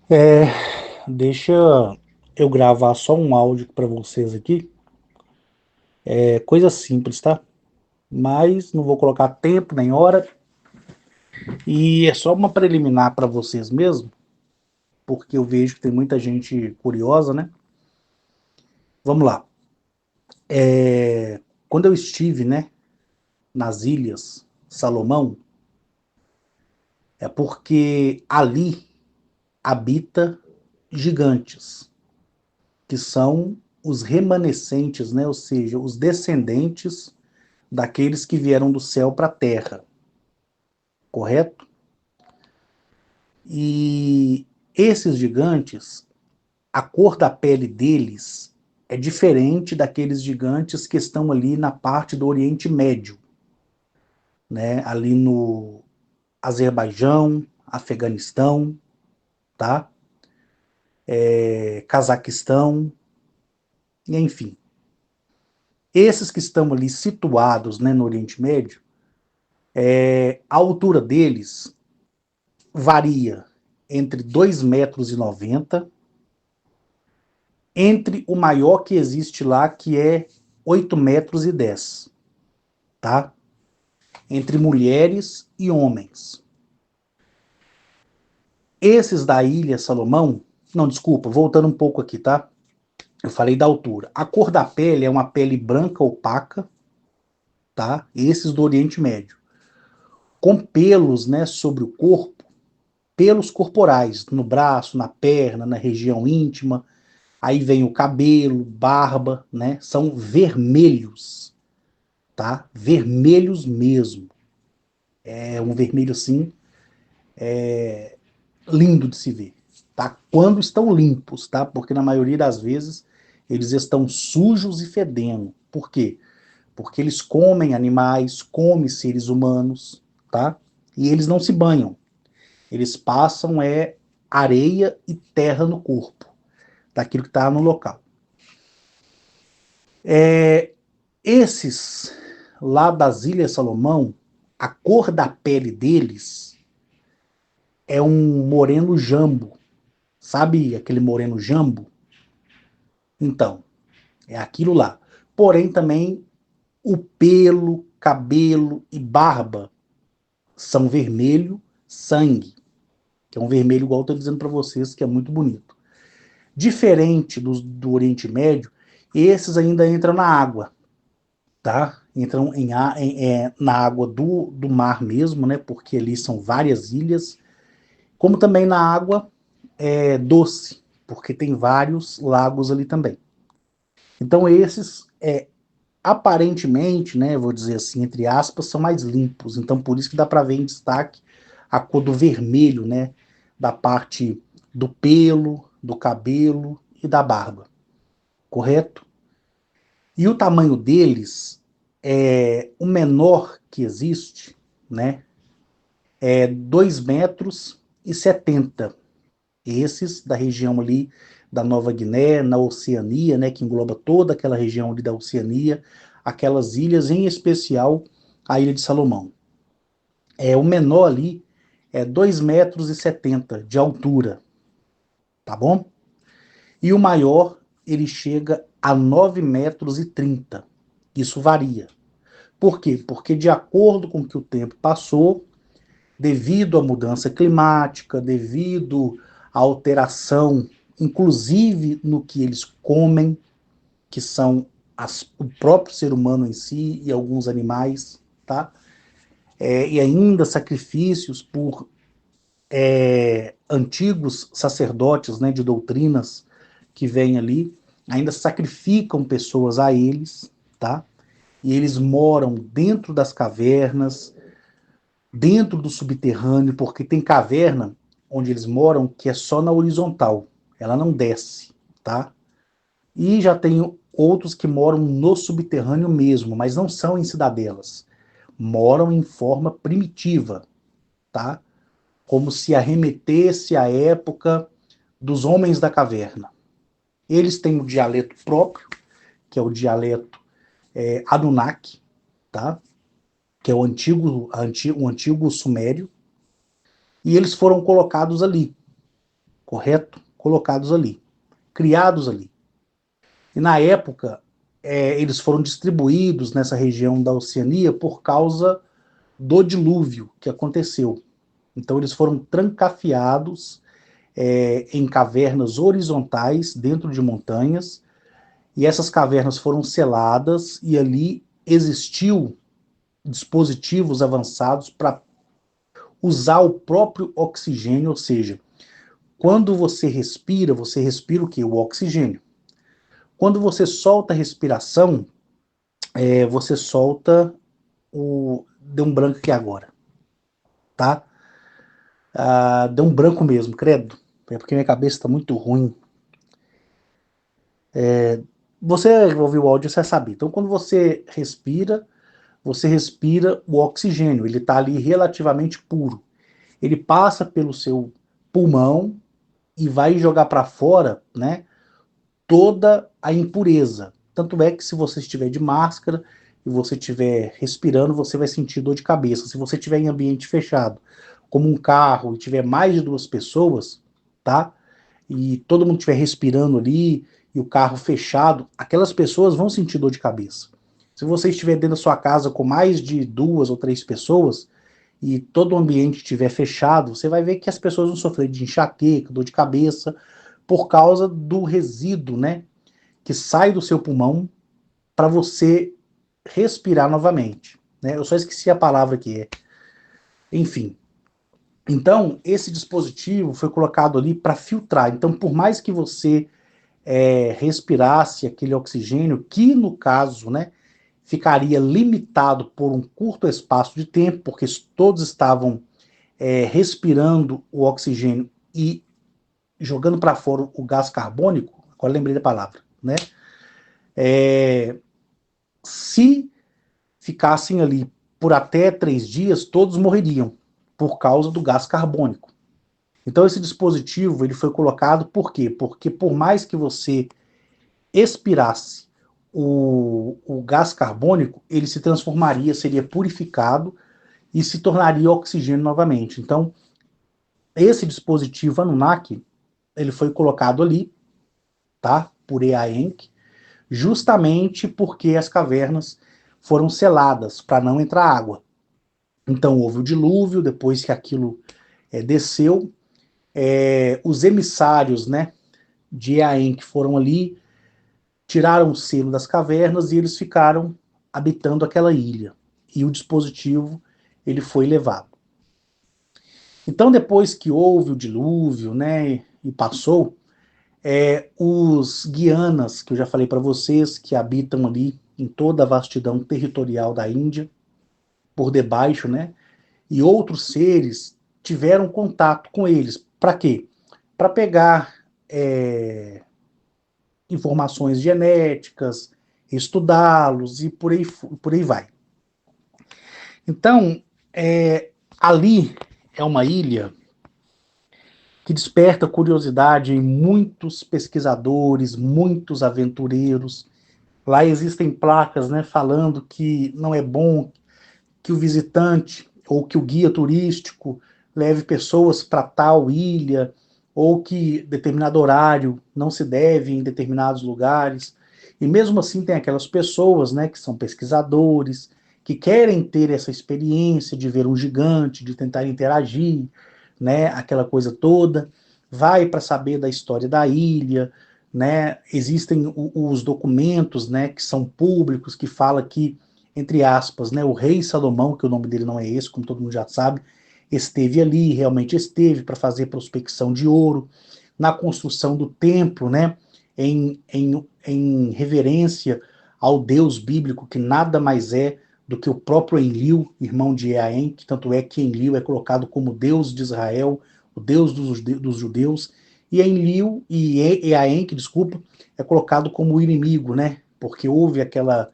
É, deixa eu gravar só um áudio para vocês aqui. É coisa simples, tá? Mas não vou colocar tempo nem hora. E é só uma preliminar para vocês mesmo, porque eu vejo que tem muita gente curiosa, né? Vamos lá. Quando eu estive, né, nas Ilhas Salomão, é porque ali habita gigantes, que são os remanescentes, né? Ou seja, os descendentes daqueles que vieram do céu para a terra, correto? E esses gigantes, a cor da pele deles é diferente daqueles gigantes que estão ali na parte do Oriente Médio, né? Ali no Azerbaijão, Afeganistão, tá? Cazaquistão, e enfim. Esses que estão ali situados, né, no Oriente Médio, a altura deles varia entre 2,90 m, entre o maior que existe lá, que é 8,10 m, tá? Entre mulheres e homens. Esses da Ilha Salomão, não, desculpa, voltando um pouco aqui, tá? Eu falei da altura. A cor da pele é uma pele branca opaca, tá? Esses do Oriente Médio. Com pelos, né, sobre o corpo, pelos corporais, no braço, na perna, na região íntima. Aí vem o cabelo, barba, né? São vermelhos, tá? Vermelhos mesmo. É um vermelho assim, lindo de se ver, tá? Quando estão limpos, tá? Porque na maioria das vezes eles estão sujos e fedendo. Por quê? Porque eles comem animais, comem seres humanos, tá? E eles não se banham. Eles passam areia e terra no corpo, daquilo que está no local. Esses lá das Ilhas Salomão, a cor da pele deles é um moreno jambo. Sabe aquele moreno jambo? Então, é aquilo lá. Porém, também o pelo, cabelo e barba são vermelho sangue, que é um vermelho igual eu estou dizendo para vocês, que é muito bonito. Diferente do Oriente Médio, esses ainda entram na água, tá? Entram na água do mar mesmo, né? Porque ali são várias ilhas, como também na água doce, porque tem vários lagos ali também. Então esses, aparentemente, né, vou dizer assim, entre aspas, são mais limpos. Então por isso que dá para ver em destaque a cor do vermelho, né, da parte do pelo, do cabelo e da barba, correto? E o tamanho deles o menor que existe, né, é 2,70 m. Esses da região ali da Nova Guiné, na Oceania, né, que engloba toda aquela região ali da Oceania, aquelas ilhas, em especial a Ilha de Salomão. O menor ali é 2,70 m de altura, tá bom? E o maior, ele chega a 9,30 m. Isso varia. Por quê? Porque de acordo com que o tempo passou, devido à mudança climática, devido à alteração, inclusive no que eles comem, que são o próprio ser humano em si e alguns animais, tá? E ainda sacrifícios por antigos sacerdotes, né, de doutrinas que vêm ali, ainda sacrificam pessoas a eles, tá? E eles moram dentro das cavernas, dentro do subterrâneo, porque tem caverna onde eles moram que é só na horizontal, ela não desce, tá? E já tem outros que moram no subterrâneo mesmo, mas não são em cidadelas. Moram em forma primitiva, tá? Como se arremetesse à época dos homens da caverna. Eles têm o dialeto próprio, que é o dialeto Anunnaki, tá? Que é o antigo sumério, e eles foram colocados ali correto? Colocados ali, criados ali. E na época, eles foram distribuídos nessa região da Oceania por causa do dilúvio que aconteceu. Então eles foram trancafiados em cavernas horizontais dentro de montanhas, e essas cavernas foram seladas e ali existiu dispositivos avançados para usar o próprio oxigênio, ou seja, quando você respira o que? O oxigênio. Quando você solta a respiração, você solta o... Deu um branco aqui agora, tá? Deu um branco mesmo, credo. É porque minha cabeça está muito ruim. Você ouviu o áudio, você sabe. Então, quando você respira o oxigênio. Ele está ali relativamente puro. Ele passa pelo seu pulmão e vai jogar para fora, né, toda a impureza. Tanto é que se você estiver de máscara e você estiver respirando, você vai sentir dor de cabeça. Se você estiver em ambiente fechado, como um carro, e tiver mais de 2 pessoas, tá? E todo mundo estiver respirando ali e o carro fechado, aquelas pessoas vão sentir dor de cabeça. Se você estiver dentro da sua casa com mais de 2 ou 3 pessoas e todo o ambiente estiver fechado, você vai ver que as pessoas vão sofrer de enxaqueca, dor de cabeça, por causa do resíduo, né, que sai do seu pulmão para você respirar novamente. Né? Eu só esqueci a palavra que é. Enfim. Então, esse dispositivo foi colocado ali para filtrar. Então, por mais que você respirasse aquele oxigênio, que no caso, né, ficaria limitado por um curto espaço de tempo, porque todos estavam respirando o oxigênio e jogando para fora o gás carbônico, agora lembrei da palavra, né? Se ficassem ali por até 3 dias, todos morreriam por causa do gás carbônico. Então esse dispositivo ele foi colocado por quê? Porque por mais que você expirasse o gás carbônico, ele se transformaria, seria purificado e se tornaria oxigênio novamente. Então esse dispositivo Anunnaki, ele foi colocado ali, tá? Por EAENC, justamente porque as cavernas foram seladas para não entrar água. Então houve o dilúvio, depois que aquilo desceu, os emissários, né, de Eaen que foram ali, tiraram o selo das cavernas e eles ficaram habitando aquela ilha. E o dispositivo ele foi levado. Então depois que houve o dilúvio, né, e passou, os guianas, que eu já falei para vocês, que habitam ali em toda a vastidão territorial da Índia, por debaixo, né, e outros seres tiveram contato com eles. Para quê? Para pegar informações genéticas, estudá-los e por aí vai. Então, ali é uma ilha que desperta curiosidade em muitos pesquisadores, muitos aventureiros. Lá existem placas, né, falando que não é bom que o visitante ou que o guia turístico leve pessoas para tal ilha, ou que determinado horário não se deve em determinados lugares. E mesmo assim tem aquelas pessoas, né, que são pesquisadores, que querem ter essa experiência de ver um gigante, de tentar interagir, né, aquela coisa toda, vai para saber da história da ilha, né, existem os documentos, né, que são públicos, que fala que, entre aspas, né, o rei Salomão, que o nome dele não é esse, como todo mundo já sabe, esteve ali, realmente esteve para fazer prospecção de ouro, na construção do templo, né, em reverência ao Deus bíblico, que nada mais é do que o próprio Enlil, irmão de Eaen, que tanto é que Enlil é colocado como Deus de Israel, o Deus dos judeus, e Enlil e Eaen, que desculpa, é colocado como o inimigo, né, porque houve aquela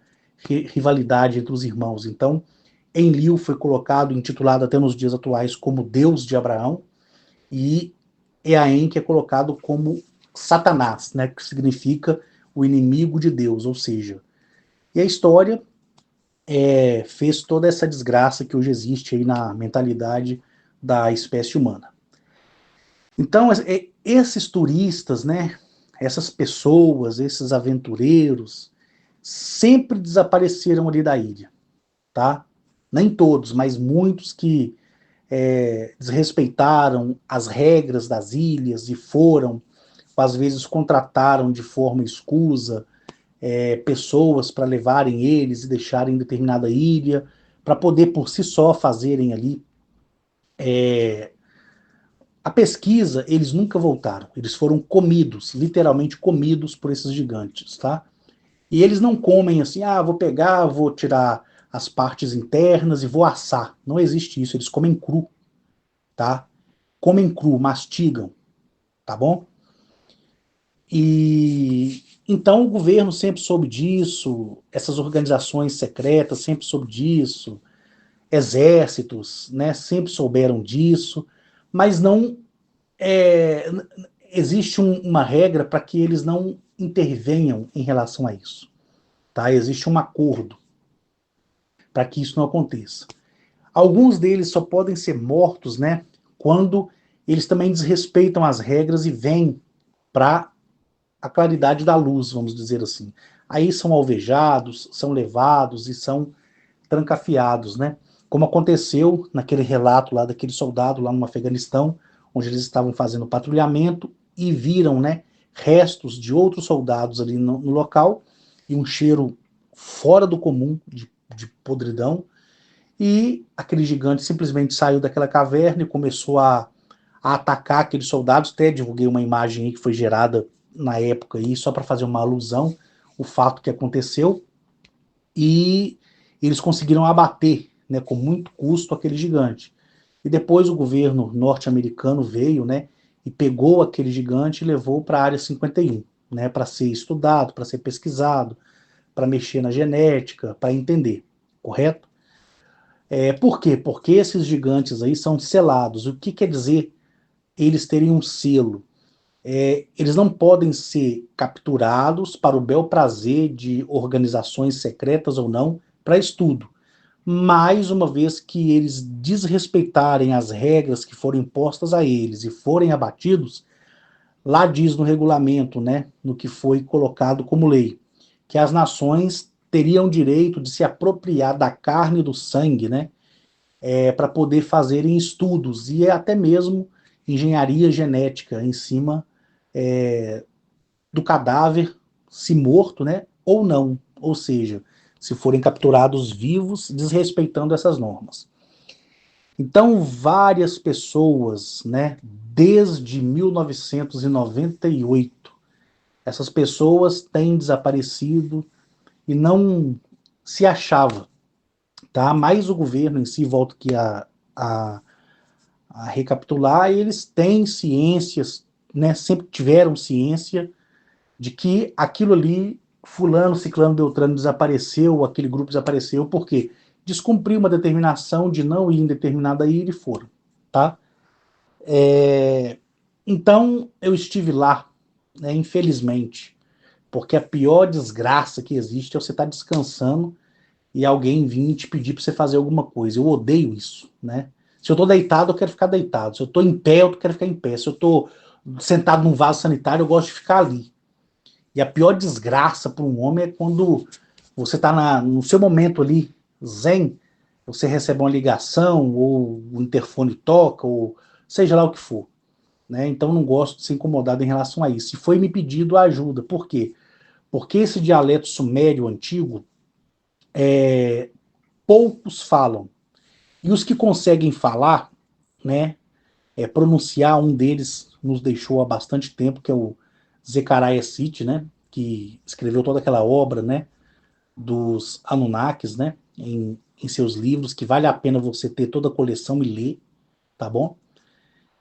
rivalidade entre os irmãos. Então, Enlil foi colocado, intitulado até nos dias atuais como Deus de Abraão, e Eaen que é colocado como Satanás, né, que significa o inimigo de Deus, ou seja, e a história fez toda essa desgraça que hoje existe aí na mentalidade da espécie humana. Então, esses turistas, né, essas pessoas, esses aventureiros, sempre desapareceram ali da ilha, tá? Nem todos, mas muitos que desrespeitaram as regras das ilhas e foram, às vezes contrataram de forma escusa pessoas para levarem eles e deixarem em determinada ilha, para poder por si só fazerem ali a pesquisa. Eles nunca voltaram, eles foram comidos, literalmente comidos por esses gigantes, tá? E eles não comem assim, vou pegar, vou tirar as partes internas e vou assar. Não existe isso, eles comem cru, tá? Comem cru, mastigam, tá bom? E então o governo sempre soube disso, essas organizações secretas sempre soube disso, exércitos, né, sempre souberam disso, mas não existe uma regra para que eles não intervenham em relação a isso, tá? Existe um acordo para que isso não aconteça. Alguns deles só podem ser mortos, né, quando eles também desrespeitam as regras e vêm para a claridade da luz, vamos dizer assim. Aí são alvejados, são levados e são trancafiados, né? Como aconteceu naquele relato lá daquele soldado lá no Afeganistão, onde eles estavam fazendo patrulhamento e viram, né, restos de outros soldados ali no local e um cheiro fora do comum de podridão. E aquele gigante simplesmente saiu daquela caverna e começou a atacar aqueles soldados. Até divulguei uma imagem aí que foi gerada na época aí, só para fazer uma alusão o fato que aconteceu. E eles conseguiram abater, né, com muito custo, aquele gigante. E depois o governo norte-americano veio, né, e pegou aquele gigante e levou para a área 51, né, para ser estudado, para ser pesquisado, para mexer na genética, para entender, correto? Por quê? Porque esses gigantes aí são selados. O que quer dizer eles terem um selo? Eles não podem ser capturados para o bel prazer de organizações secretas ou não, para estudo. Mais uma vez que eles desrespeitarem as regras que foram impostas a eles e forem abatidos, lá diz no regulamento, né, no que foi colocado como lei, que as nações teriam direito de se apropriar da carne e do sangue, né, para poder fazerem estudos e até mesmo engenharia genética em cima do cadáver, se morto, né, ou não. Ou seja, se forem capturados vivos, desrespeitando essas normas. Então, várias pessoas, né, desde 1998, essas pessoas têm desaparecido e não se achava, tá? Mas o governo em si, volta aqui a, a recapitular, eles têm ciências, né, sempre tiveram ciência de que aquilo ali, fulano, ciclano, beltrano desapareceu, aquele grupo desapareceu, por quê? Descumpriu uma determinação de não ir em determinada ilha e foram, tá? Então, eu estive lá, né, infelizmente, porque a pior desgraça que existe é você estar descansando e alguém vir te pedir para você fazer alguma coisa. Eu odeio isso, né? Se eu estou deitado, eu quero ficar deitado. Se eu estou em pé, eu quero ficar em pé. Se eu estou sentado num vaso sanitário, eu gosto de ficar ali. E a pior desgraça para um homem é quando você está no seu momento ali, zen, você recebe uma ligação, ou o interfone toca, ou seja lá o que for. Né? Então não gosto de ser incomodado em relação a isso. E foi me pedido ajuda. Por quê? Porque esse dialeto sumério antigo, poucos falam. E os que conseguem falar, né, pronunciar, um deles nos deixou há bastante tempo, que é o Zecharia Sitchin, né, que escreveu toda aquela obra, né, dos Anunnakis, né, em seus livros, que vale a pena você ter toda a coleção e ler, tá bom?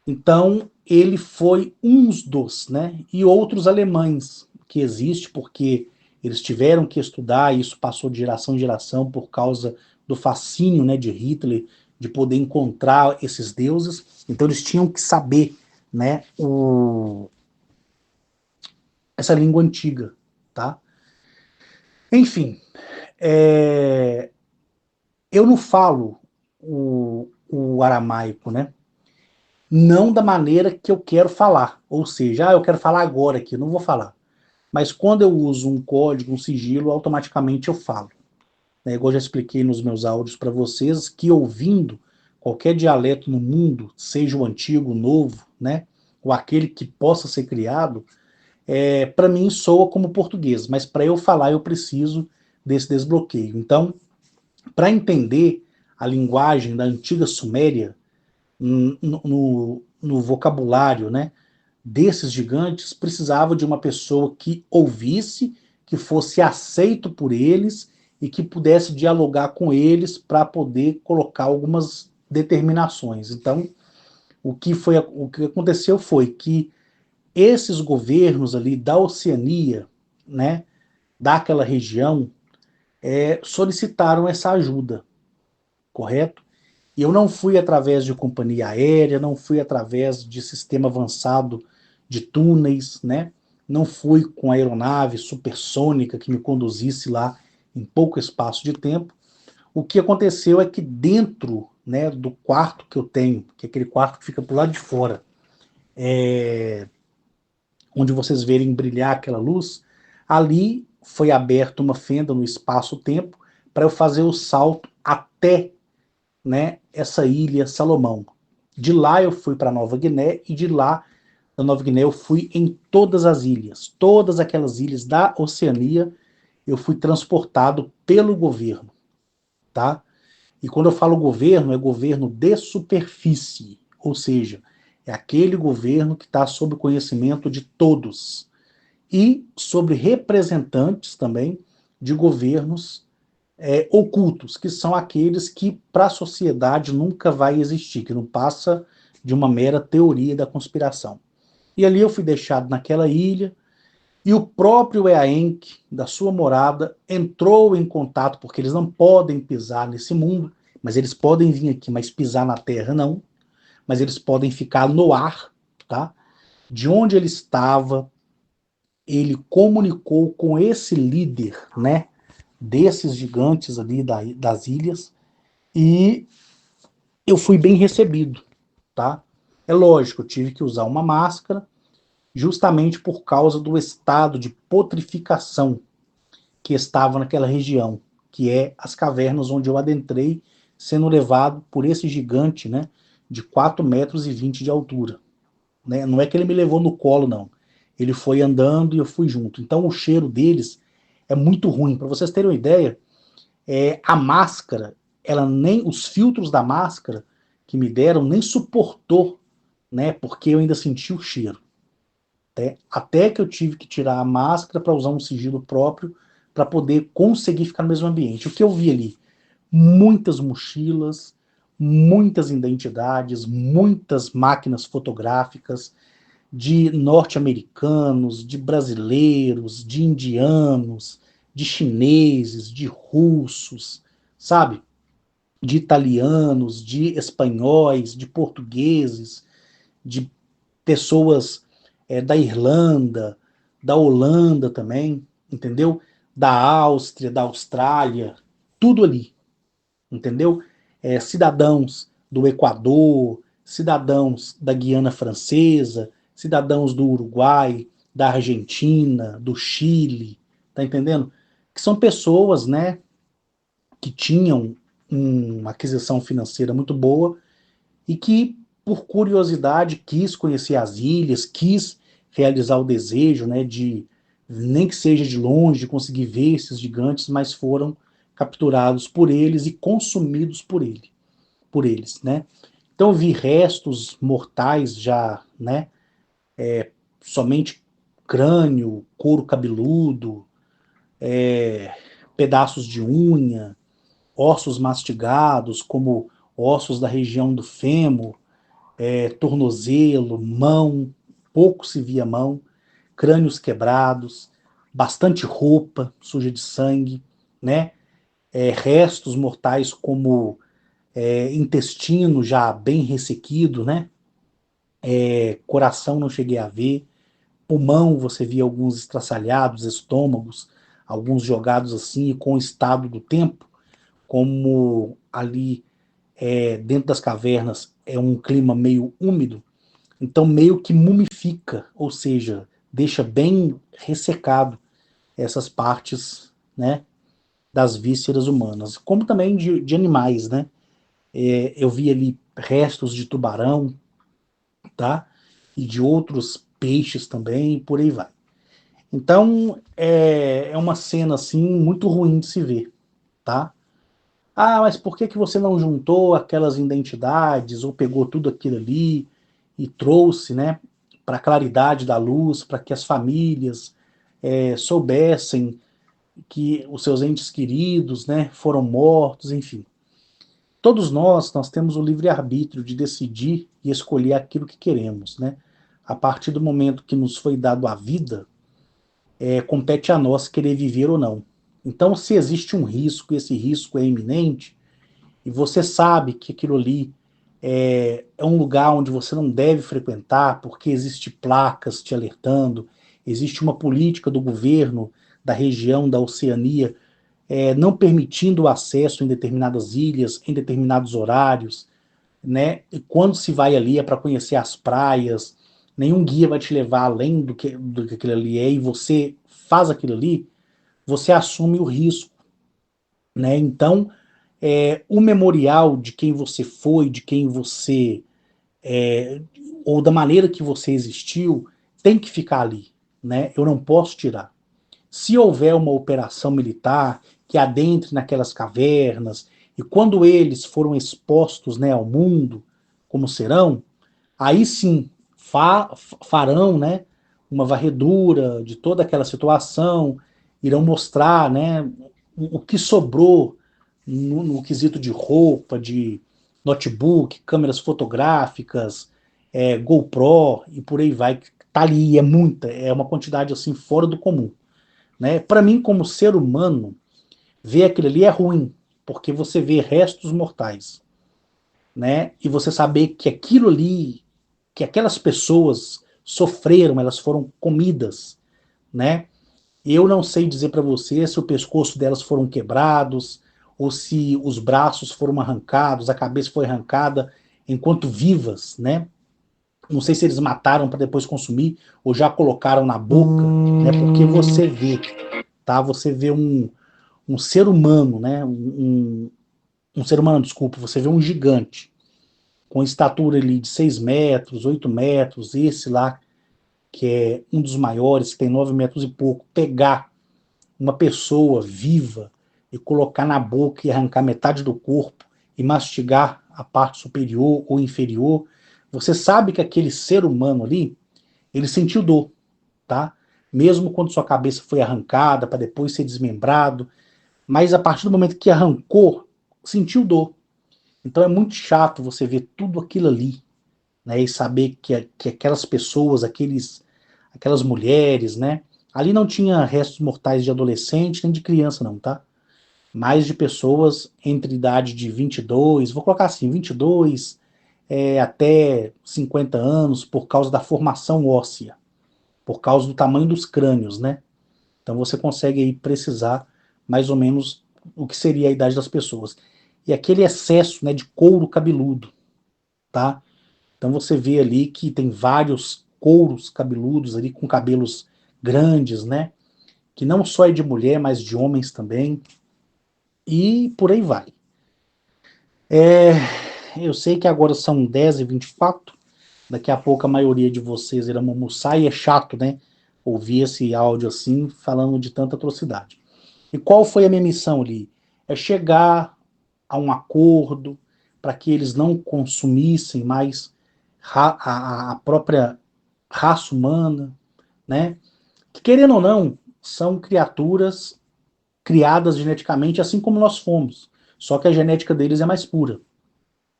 Então, ele foi um dos, né, e outros alemães que existe, porque eles tiveram que estudar, e isso passou de geração em geração por causa do fascínio, né, de Hitler, de poder encontrar esses deuses. Então, eles tinham que saber, né, essa língua antiga, tá? Enfim, eu não falo o aramaico, né? não da maneira que eu quero falar, ou seja, eu quero falar agora aqui, não vou falar. Mas quando eu uso um código, um sigilo, automaticamente eu falo. Né? Igual eu já expliquei nos meus áudios para vocês, que ouvindo qualquer dialeto no mundo, seja o antigo, o novo, né, ou aquele que possa ser criado, para mim soa como português, mas para eu falar eu preciso desse desbloqueio. Então, para entender a linguagem da antiga Suméria, no vocabulário, né, desses gigantes, precisava de uma pessoa que ouvisse, que fosse aceito por eles e que pudesse dialogar com eles para poder colocar algumas determinações. Então, o que aconteceu foi que esses governos ali da Oceania, né, daquela região, solicitaram essa ajuda, correto? E eu não fui através de companhia aérea, não fui através de sistema avançado de túneis, né? Não fui com aeronave supersônica que me conduzisse lá em pouco espaço de tempo. O que aconteceu é que dentro, né, do quarto que eu tenho, que é aquele quarto que fica pro lado de fora, onde vocês verem brilhar aquela luz, ali foi aberta uma fenda no espaço-tempo para eu fazer o salto até, né, essa ilha Salomão. De lá eu fui para Nova Guiné e de lá da Nova Guiné eu fui em todas as ilhas, todas aquelas ilhas da Oceania, eu fui transportado pelo governo, tá? E quando eu falo governo, é governo de superfície, ou seja, é aquele governo que está sob o conhecimento de todos e sobre representantes também de governos ocultos, que são aqueles que para a sociedade nunca vai existir, que não passa de uma mera teoria da conspiração. E ali eu fui deixado naquela ilha, e o próprio EAENC, da sua morada, entrou em contato, porque eles não podem pisar nesse mundo, mas eles podem vir aqui, mas pisar na terra não, mas eles podem ficar no ar, tá? De onde ele estava, ele comunicou com esse líder, né, desses gigantes ali das ilhas, e eu fui bem recebido, tá? É lógico, eu tive que usar uma máscara, justamente por causa do estado de putrificação que estava naquela região, que é as cavernas onde eu adentrei, sendo levado por esse gigante, né, de 4,20 m de altura. Né? Não é que ele me levou no colo, não. Ele foi andando e eu fui junto. Então o cheiro deles é muito ruim. Para vocês terem uma ideia, a máscara, ela nem os filtros da máscara que me deram nem suportou, né? Porque eu ainda senti o cheiro. Até que eu tive que tirar a máscara para usar um sigilo próprio para poder conseguir ficar no mesmo ambiente. O que eu vi ali? Muitas mochilas, muitas identidades, muitas máquinas fotográficas de norte-americanos, de brasileiros, de indianos, de chineses, de russos, sabe? De italianos, de espanhóis, de portugueses, de pessoas da Irlanda, da Holanda também, entendeu? Da Áustria, da Austrália, tudo ali, entendeu? Cidadãos do Equador, cidadãos da Guiana Francesa, cidadãos do Uruguai, da Argentina, do Chile, tá entendendo? Que são pessoas, né, que tinham uma aquisição financeira muito boa e que, por curiosidade, quis conhecer as ilhas, quis realizar o desejo, né, de, nem que seja de longe, de conseguir ver esses gigantes, mas foram capturados por eles e consumidos por eles, né? Então eu vi restos mortais já, né, somente crânio, couro cabeludo, pedaços de unha, ossos mastigados, como ossos da região do fêmur, tornozelo, mão, pouco se via mão, crânios quebrados, bastante roupa suja de sangue, né? Restos mortais como intestino já bem ressequido, né? Coração não cheguei a ver, pulmão você via alguns estraçalhados, estômagos, alguns jogados assim, com o estado do tempo, como ali dentro das cavernas é um clima meio úmido, então meio que mumifica, ou seja, deixa bem ressecado essas partes, né, das vísceras humanas, como também de animais, né? Eu vi ali restos de tubarão, tá? E de outros peixes também, e por aí vai. Então, é uma cena, assim, muito ruim de se ver, tá? Ah, mas por que que você não juntou aquelas identidades, ou pegou tudo aquilo ali e trouxe, né, para a claridade da luz, para que as famílias soubessem que os seus entes queridos, né, foram mortos, enfim. Todos nós temos o livre-arbítrio de decidir e escolher aquilo que queremos, né? A partir do momento que nos foi dado a vida, compete a nós querer viver ou não. Então, se existe um risco, e esse risco é iminente, e você sabe que aquilo ali é um lugar onde você não deve frequentar, porque existe placas te alertando, existe uma política do governo da região da Oceania não permitindo o acesso em determinadas ilhas, em determinados horários, né? E quando se vai ali é para conhecer as praias, nenhum guia vai te levar além do que aquilo ali é, e você faz aquilo ali, você assume o risco, né? Então, o memorial de quem você foi, de quem você, ou da maneira que você existiu, tem que ficar ali, né? Eu não posso tirar. Se houver uma operação militar que adentre naquelas cavernas, e quando eles foram expostos, né, ao mundo, como serão, aí sim farão, né, uma varredura de toda aquela situação, irão mostrar, né, o que sobrou no quesito de roupa, de notebook, câmeras fotográficas, GoPro e por aí vai. Tá ali, é uma quantidade assim fora do comum, né? Para mim, como ser humano, ver aquilo ali é ruim, porque você vê restos mortais, né? E você saber que aquilo ali, que aquelas pessoas sofreram, elas foram comidas, né? Eu não sei dizer para você se o pescoço delas foram quebrados, ou se os braços foram arrancados, a cabeça foi arrancada enquanto vivas, né? Não sei se eles mataram para depois consumir ou já colocaram na boca, né? Porque você vê, tá? Você vê um ser humano, né? Um ser humano, desculpa, você vê um gigante com estatura ali de 6 metros, 8 metros, esse lá, que é um dos maiores, que tem 9 metros e pouco, pegar uma pessoa viva e colocar na boca e arrancar metade do corpo e mastigar a parte superior ou inferior, você sabe que aquele ser humano ali, ele sentiu dor, tá? Mesmo quando sua cabeça foi arrancada para depois ser desmembrado, mas a partir do momento que arrancou, sentiu dor. Então é muito chato você ver tudo aquilo ali, né, e saber que aquelas pessoas, aquelas mulheres, né, ali não tinha restos mortais de adolescente nem de criança não, tá? Mais de pessoas entre idade de 22, vou colocar assim, 22 até 50 anos, por causa da formação óssea, por causa do tamanho dos crânios, né? Então você consegue aí precisar mais ou menos o que seria a idade das pessoas. E aquele excesso, né, de couro cabeludo, tá? Então você vê ali que tem vários couros cabeludos ali com cabelos grandes, né? Que não só é de mulher, mas de homens também. E por aí vai. Eu sei que agora são 10h24. Daqui a pouco a maioria de vocês irão almoçar e é chato, né? Ouvir esse áudio assim, falando de tanta atrocidade. E qual foi a minha missão ali? É chegar a um acordo para que eles não consumissem mais a própria raça humana, né? Que, querendo ou não, são criaturas criadas geneticamente assim como nós fomos, só que a genética deles é mais pura,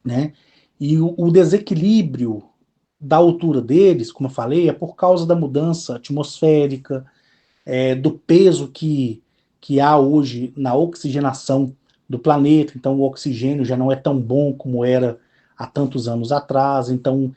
né? E o desequilíbrio da altura deles, como eu falei, é por causa da mudança atmosférica, do peso que há hoje na oxigenação do planeta. Então, o oxigênio já não é tão bom como era há tantos anos atrás. Então,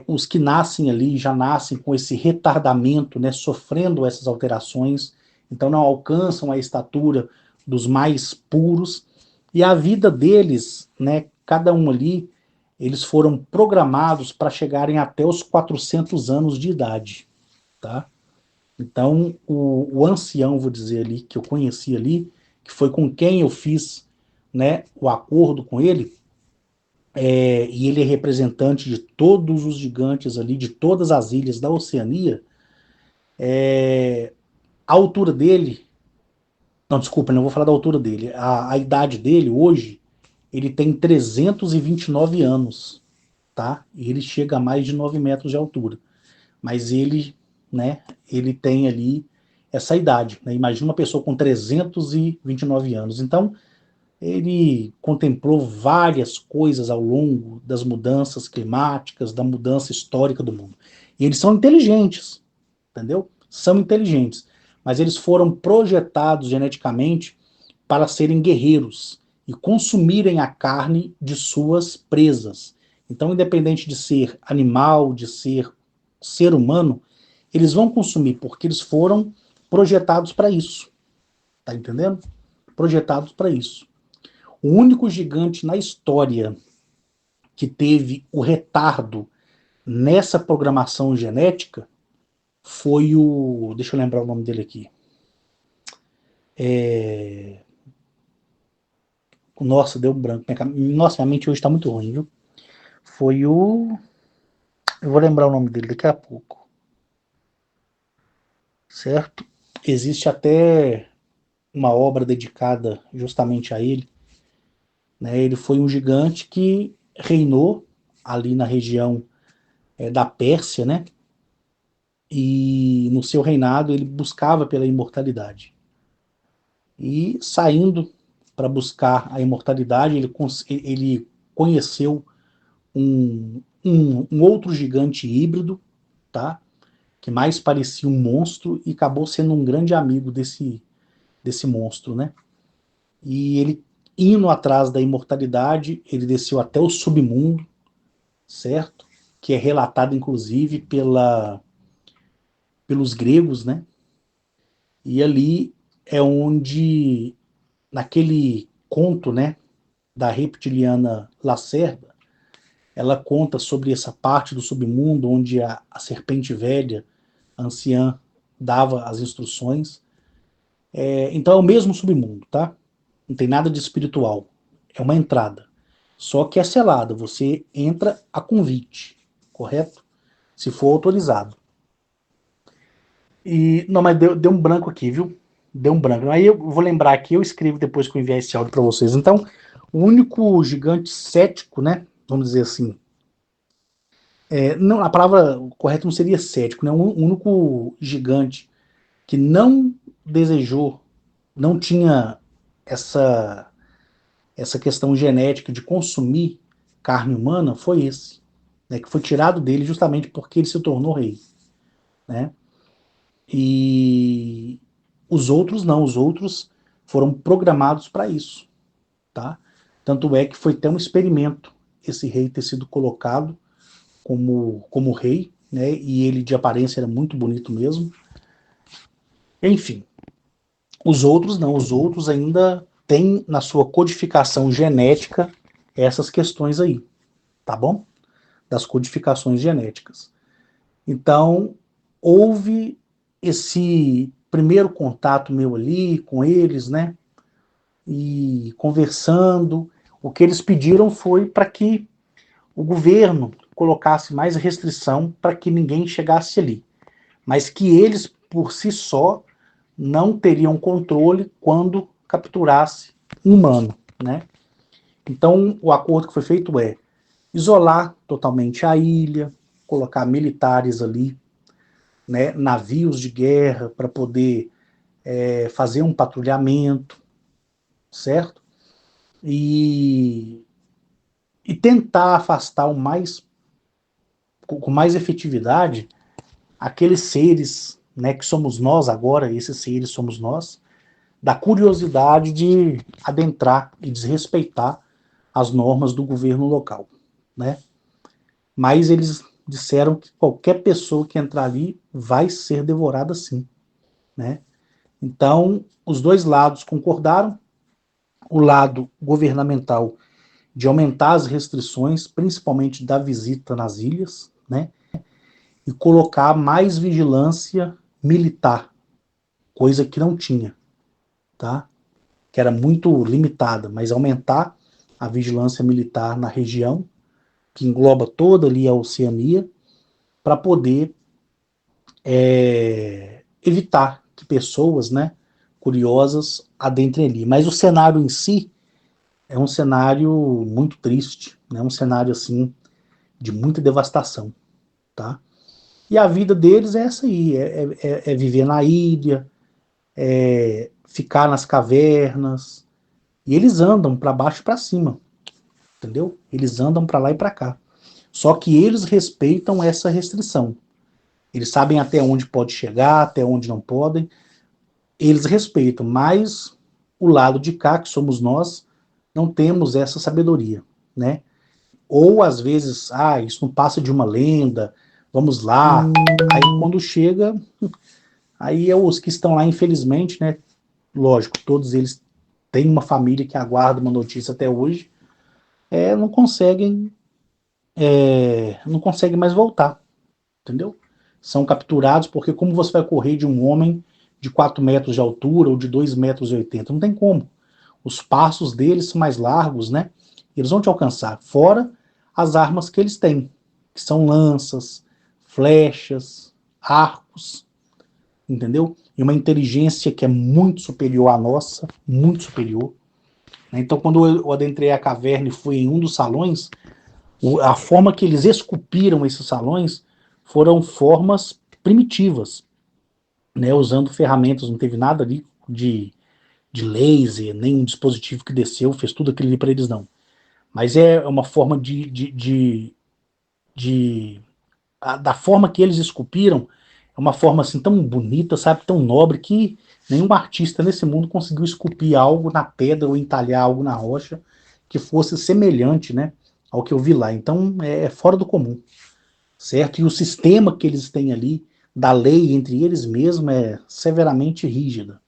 os que nascem ali já nascem com esse retardamento, né, sofrendo essas alterações. Então, não alcançam a estatura dos mais puros. E a vida deles, né, cada um ali, eles foram programados para chegarem até os 400 anos de idade, tá? Então, o ancião, vou dizer ali, que eu conheci ali, que foi com quem eu fiz, né, o acordo com ele, e ele é representante de todos os gigantes ali, de todas as ilhas da Oceania, a altura dele, não, desculpa, não vou falar da altura dele, a idade dele hoje, ele tem 329 anos, tá? E ele chega a mais de 9 metros de altura. Mas ele, né, ele tem ali essa idade, né? Imagina uma pessoa com 329 anos. Então, ele contemplou várias coisas ao longo das mudanças climáticas, da mudança histórica do mundo. E eles são inteligentes, entendeu? São inteligentes, mas eles foram projetados geneticamente para serem guerreiros e consumirem a carne de suas presas. Então, independente de ser animal, de ser humano, eles vão consumir porque eles foram projetados para isso. Tá entendendo? Projetados para isso. O único gigante na história que teve o retardo nessa programação genética foi o. Deixa eu lembrar o nome dele aqui. Nossa, deu um branco. Nossa, minha mente hoje está muito ruim, viu? Foi o. Eu vou lembrar o nome dele daqui a pouco. Certo? Existe até uma obra dedicada justamente a ele. Né? Ele foi um gigante que reinou ali na região da Pérsia, né? E no seu reinado ele buscava pela imortalidade. E saindo para buscar a imortalidade, ele conheceu um outro gigante híbrido, tá? Que mais parecia um monstro e acabou sendo um grande amigo desse monstro, né? E ele, indo atrás da imortalidade, ele desceu até o submundo, certo? Que é relatado, inclusive, pelos gregos, né? E ali é onde, naquele conto, né, da reptiliana Lacerda, ela conta sobre essa parte do submundo onde a serpente velha, a anciã, dava as instruções. Então é o mesmo submundo, tá? Não tem nada de espiritual. É uma entrada. Só que é selada. Você entra a convite, correto? Se for autorizado. E não, mas deu um branco aqui, viu? Deu um branco. Aí eu vou lembrar aqui, eu escrevo depois que eu enviar esse áudio para vocês. Então, o único gigante cético, né? Vamos dizer assim. Não, a palavra correta não seria cético, né? O único gigante que não desejou, não tinha essa, essa questão genética de consumir carne humana foi esse, né? Que foi tirado dele justamente porque ele se tornou rei, né? E os outros não, os outros foram programados para isso, tá? Tanto é que foi até um experimento esse rei ter sido colocado como rei, né? E ele de aparência era muito bonito mesmo. Enfim, os outros não, os outros ainda têm na sua codificação genética essas questões aí, tá bom? Das codificações genéticas. Então, houve esse primeiro contato meu ali com eles, né? E conversando, o que eles pediram foi para que o governo colocasse mais restrição para que ninguém chegasse ali, mas que eles por si só não teriam controle quando capturasse um humano, né? Então o acordo que foi feito é isolar totalmente a ilha, colocar militares ali, né, navios de guerra para poder fazer um patrulhamento, certo? E, e tentar afastar com mais efetividade aqueles seres, né, que somos nós agora, esses seres somos nós, da curiosidade de adentrar e desrespeitar as normas do governo local, né? Mas eles disseram que qualquer pessoa que entrar ali vai ser devorada sim, né? Então, os dois lados concordaram, o lado governamental de aumentar as restrições, principalmente da visita nas ilhas, né? E colocar mais vigilância militar, coisa que não tinha, tá? Que era muito limitada, mas aumentar a vigilância militar na região, que engloba toda ali a Oceania, para poder evitar que pessoas, né, curiosas adentrem ali. Mas o cenário em si é um cenário muito triste, né, um cenário assim de muita devastação, tá? E a vida deles é essa aí, é viver na ilha, ficar nas cavernas, e eles andam para baixo e para cima, entendeu? Eles andam para lá e para cá. Só que eles respeitam essa restrição. Eles sabem até onde pode chegar, até onde não podem. Eles respeitam, mas o lado de cá, que somos nós, não temos essa sabedoria, né? Ou às vezes, isso não passa de uma lenda, vamos lá. Aí quando chega, aí é os que estão lá, infelizmente, né? Lógico, todos eles têm uma família que aguarda uma notícia até hoje, não conseguem, não conseguem mais voltar, entendeu? São capturados porque como você vai correr de um homem de 4 metros de altura ou de 2 metros e 80? Não tem como. Os passos deles são mais largos, né? Eles vão te alcançar. Fora as armas que eles têm, que são lanças, flechas, arcos, entendeu? E uma inteligência que é muito superior à nossa, muito superior. Então, quando eu adentrei a caverna e fui em um dos salões, a forma que eles esculpiram esses salões foram formas primitivas, né? Usando ferramentas, não teve nada ali de laser, nem um dispositivo que desceu, fez tudo aquilo ali para eles, não. Mas é uma forma da forma que eles esculpiram, é uma forma assim tão bonita, sabe, tão nobre, que nenhum artista nesse mundo conseguiu esculpir algo na pedra ou entalhar algo na rocha que fosse semelhante, né, ao que eu vi lá. Então é fora do comum, certo? E o sistema que eles têm ali, da lei entre eles mesmos, é severamente rígida.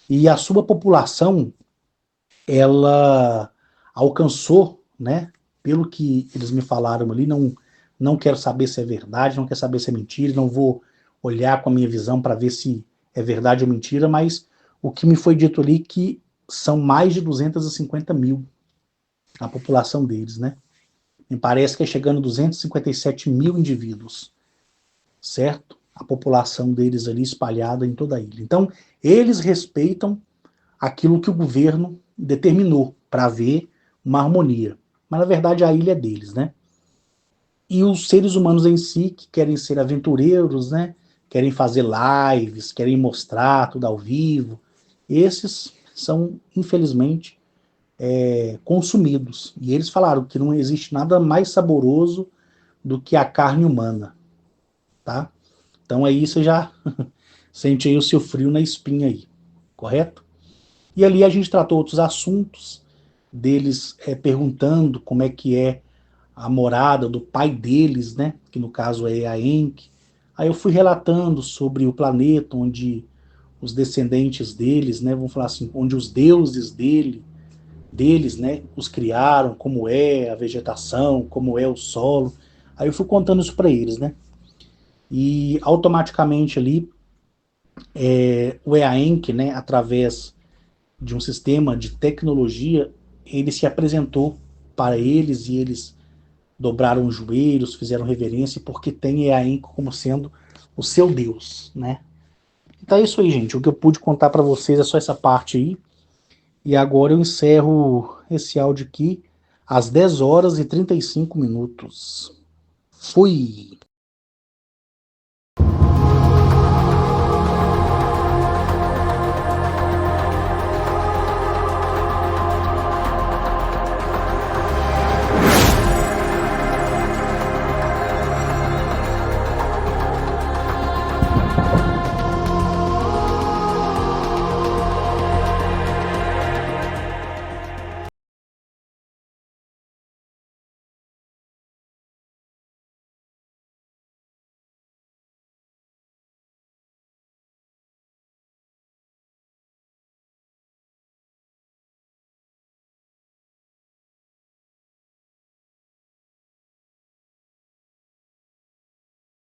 E a sua população, ela alcançou, né, pelo que eles me falaram ali, não quero saber se é verdade, não quero saber se é mentira, não vou olhar com a minha visão para ver se é verdade ou mentira, mas o que me foi dito ali que são mais de 250 mil a população deles, né? Me parece que é chegando a 257 mil indivíduos, certo? A população deles ali espalhada em toda a ilha. Então, eles respeitam aquilo que o governo determinou para haver uma harmonia. Mas na verdade a ilha é deles, né? E os seres humanos em si, que querem ser aventureiros, né? Querem fazer lives, querem mostrar tudo ao vivo, esses são, infelizmente, consumidos. E eles falaram que não existe nada mais saboroso do que a carne humana, tá? Então aí você já sente aí o seu frio na espinha aí, correto? E ali a gente tratou outros assuntos, deles perguntando como é que é a morada do pai deles, né? Que no caso é a Enki. Aí eu fui relatando sobre o planeta onde os descendentes deles, né? Vamos falar assim, onde os deuses deles, né? Os criaram, como é a vegetação, como é o solo. Aí eu fui contando isso para eles, né? E automaticamente ali o EAENC, né? Através de um sistema de tecnologia, ele se apresentou para eles e eles dobraram os joelhos, fizeram reverência, porque tem Eaenco como sendo o seu Deus, né? Então é isso aí, gente. O que eu pude contar para vocês é só essa parte aí. E agora eu encerro esse áudio aqui às 10 horas e 35 minutos. Fui!